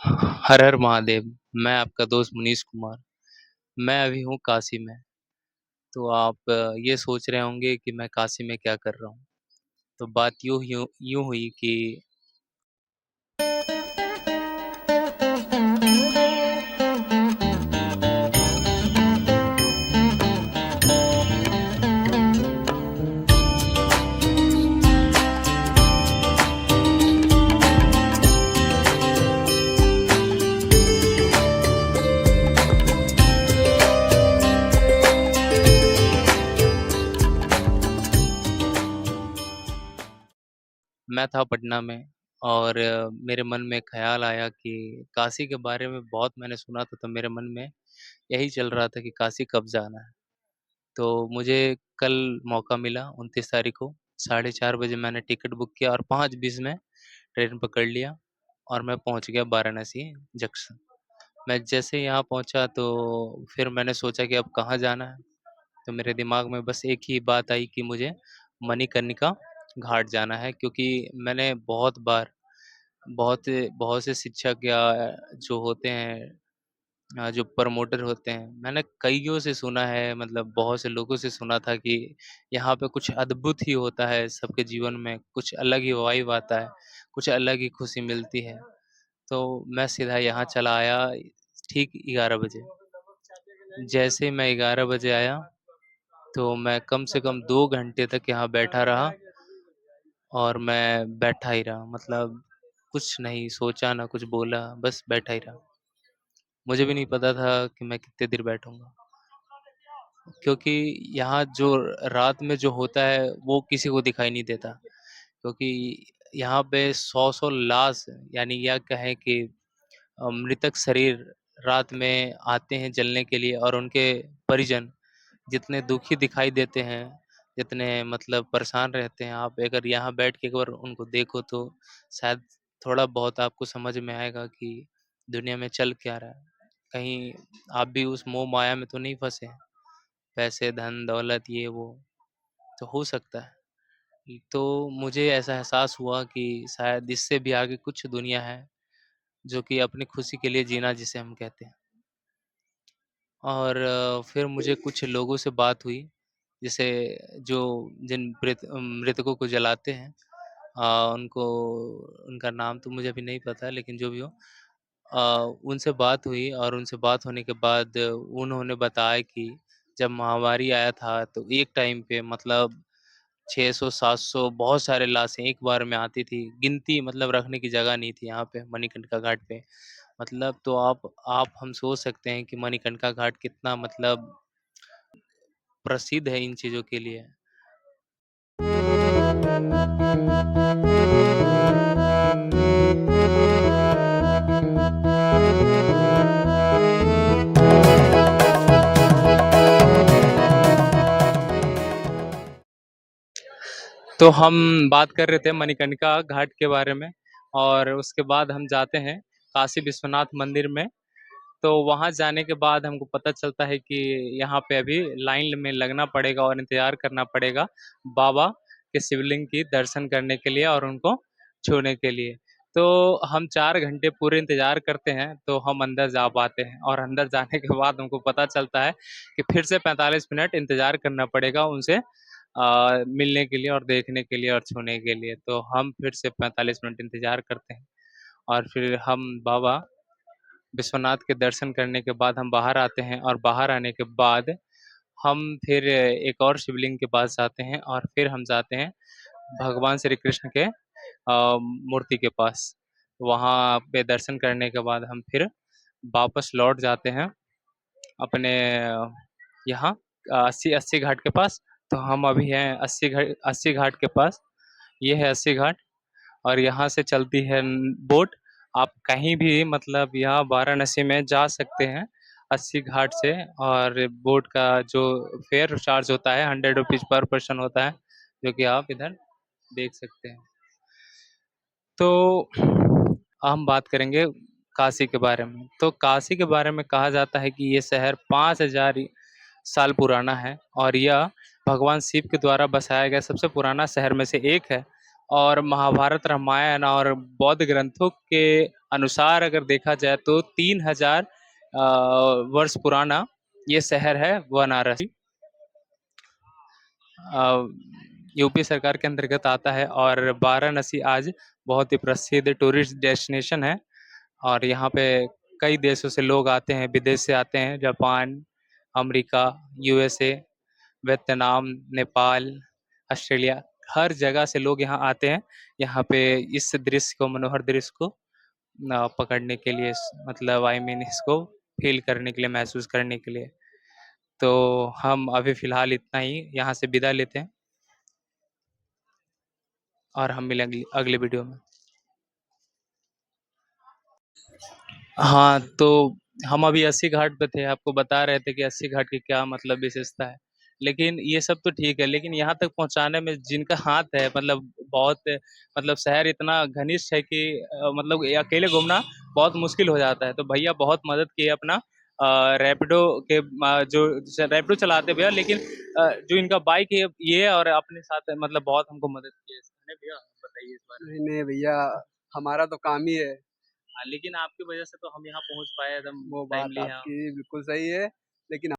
हर हर महादेव। मैं आपका दोस्त मनीष कुमार। मैं अभी हूँ काशी में। तो आप ये सोच रहे होंगे कि मैं काशी में क्या कर रहा हूँ। तो बात यूँ यूँ यूँ हुई कि मैं था पटना में और मेरे मन में ख़्याल आया कि काशी के बारे में बहुत मैंने सुना था, तो मेरे मन में यही चल रहा था कि काशी कब जाना है। तो मुझे कल मौका मिला 29 तारीख को 4:30 बजे मैंने टिकट बुक किया और 5:20 में ट्रेन पकड़ लिया और मैं पहुँच गया वाराणसी जंक्शन। मैं जैसे यहाँ पहुँचा तो फिर मैंने सोचा कि अब कहाँ जाना है। तो मेरे दिमाग में बस एक ही बात आई कि मुझे मणिकर्णिका घाट जाना है, क्योंकि मैंने बहुत बार बहुत बहुत से शिक्षक या जो होते हैं जो प्रमोटर होते हैं, मैंने कइयों से सुना है, मतलब बहुत से लोगों से सुना था कि यहाँ पे कुछ अद्भुत ही होता है, सबके जीवन में कुछ अलग ही वाइब आता है, कुछ अलग ही खुशी मिलती है। तो मैं सीधा यहाँ चला आया ठीक 11 बजे। जैसे ही मैं 11 बजे आया तो मैं कम से कम 2 घंटे तक यहाँ बैठा रहा और मैं बैठा ही रहा, मतलब कुछ नहीं सोचा ना कुछ बोला, बस बैठा ही रहा। मुझे भी नहीं पता था कि मैं कितने देर बैठूँगा, क्योंकि यहाँ जो रात में जो होता है वो किसी को दिखाई नहीं देता, क्योंकि यहाँ पे 100-100 लाश, यानी या कहें कि मृतक शरीर रात में आते हैं जलने के लिए, और उनके परिजन जितने दुखी दिखाई देते हैं, जितने मतलब परेशान रहते हैं, आप अगर यहाँ बैठ के एक बार उनको देखो तो शायद थोड़ा बहुत आपको समझ में आएगा कि दुनिया में चल क्या रहा है। कहीं आप भी उस मोह माया में तो नहीं फँसे हैं, पैसे, धन, दौलत ये वो, तो हो सकता है। तो मुझे ऐसा एहसास हुआ कि शायद इससे भी आगे कुछ दुनिया है, जो कि अपनी खुशी के लिए जीना जिसे हम कहते हैं। और फिर मुझे कुछ लोगों से बात हुई, जैसे जो जिन मृतकों को जलाते हैं, उनको उनका नाम तो मुझे अभी नहीं पता, लेकिन जो भी हो, उनसे बात हुई और उनसे बात होने के बाद उन्होंने बताया कि जब महामारी आया था तो एक टाइम पे मतलब 600-700 बहुत सारे लाशें एक बार में आती थी। गिनती मतलब रखने की जगह नहीं थी यहाँ पे मणिकर्णिका घाट पे। मतलब तो आप हम सोच सकते हैं कि मणिकर्णिका घाट कितना मतलब प्रसिद्ध है इन चीज़ों के लिए। तो हम बात कर रहे थे मणिकर्णिका घाट के बारे में, और उसके बाद हम जाते हैं काशी विश्वनाथ मंदिर में। तो वहाँ जाने के बाद हमको पता चलता है कि यहाँ पे अभी लाइन में लगना पड़ेगा और इंतज़ार करना पड़ेगा बाबा के शिवलिंग की दर्शन करने के लिए और उनको छूने के लिए। तो हम 4 घंटे पूरे इंतज़ार करते हैं, तो हम अंदर जा पाते हैं, और अंदर जाने के बाद हमको पता चलता है कि फिर से 45 मिनट इंतज़ार करना पड़ेगा उनसे मिलने के लिए और देखने के लिए और छूने के लिए। तो हम फिर से 45 मिनट इंतज़ार करते हैं और फिर हम बाबा विश्वनाथ के दर्शन करने के बाद हम बाहर आते हैं, और बाहर आने के बाद हम फिर एक और शिवलिंग के पास जाते हैं और फिर हम जाते हैं भगवान श्री कृष्ण के मूर्ति के पास। वहाँ पे दर्शन करने के बाद हम फिर वापस लौट जाते हैं अपने यहाँ 80 घाट के पास। तो हम अभी हैं 80 घाट के पास। ये है 80 घाट, और यहाँ से चलती है बोट। आप कहीं भी मतलब यहाँ वाराणसी में जा सकते हैं 80 घाट से, और बोट का जो फेयर चार्ज होता है 100 रुपीज़ पर पर्सन होता है, जो कि आप इधर देख सकते हैं। तो हम बात करेंगे काशी के बारे में। तो काशी के बारे में कहा जाता है कि ये शहर 5000 साल पुराना है, और यह भगवान शिव के द्वारा बसाया गया सबसे पुराना शहर में से एक है। और महाभारत, रामायण और बौद्ध ग्रंथों के अनुसार अगर देखा जाए तो 3000 वर्ष पुराना ये शहर है वाराणसी। अ, यूपी सरकार के अंतर्गत आता है और वाराणसी आज बहुत ही प्रसिद्ध टूरिस्ट डेस्टिनेशन है और यहाँ पे कई देशों से लोग आते हैं, विदेश से आते हैं, Japan, America, USA, Vietnam, Nepal, Australia, हर जगह से लोग यहाँ आते हैं। यहाँ पे इस दृश्य को, मनोहर दृश्य को पकड़ने के लिए, मतलब आई मीन इसको फील करने के लिए, महसूस करने के लिए। तो हम अभी फिलहाल इतना ही यहाँ से विदा लेते हैं और हम मिलेंगे अगले वीडियो में। हाँ, तो हम अभी अस्सी घाट पे थे, आपको बता रहे थे कि अस्सी घाट की क्या मतलब विशेषता है। लेकिन ये सब तो ठीक है, लेकिन यहाँ तक पहुँचाने में जिनका हाथ है, मतलब बहुत, मतलब शहर इतना घनिष्ठ है कि मतलब ये अकेले घूमना बहुत मुश्किल हो जाता है। तो भैया बहुत मदद किए अपना, रैपिडो के जो रैपिडो चलाते भैया, लेकिन जो इनका बाइक है ये, और अपने साथ मतलब बहुत हमको मदद की है इसने। भैया बताइए इस बारे में। नहीं नहीं भैया, हमारा तो काम ही है। हाँ, लेकिन आपकी वजह से तो हम यहाँ पहुँच पाए एकदम वो बात टाइमली यहाँ। आपकी बिल्कुल सही है, लेकिन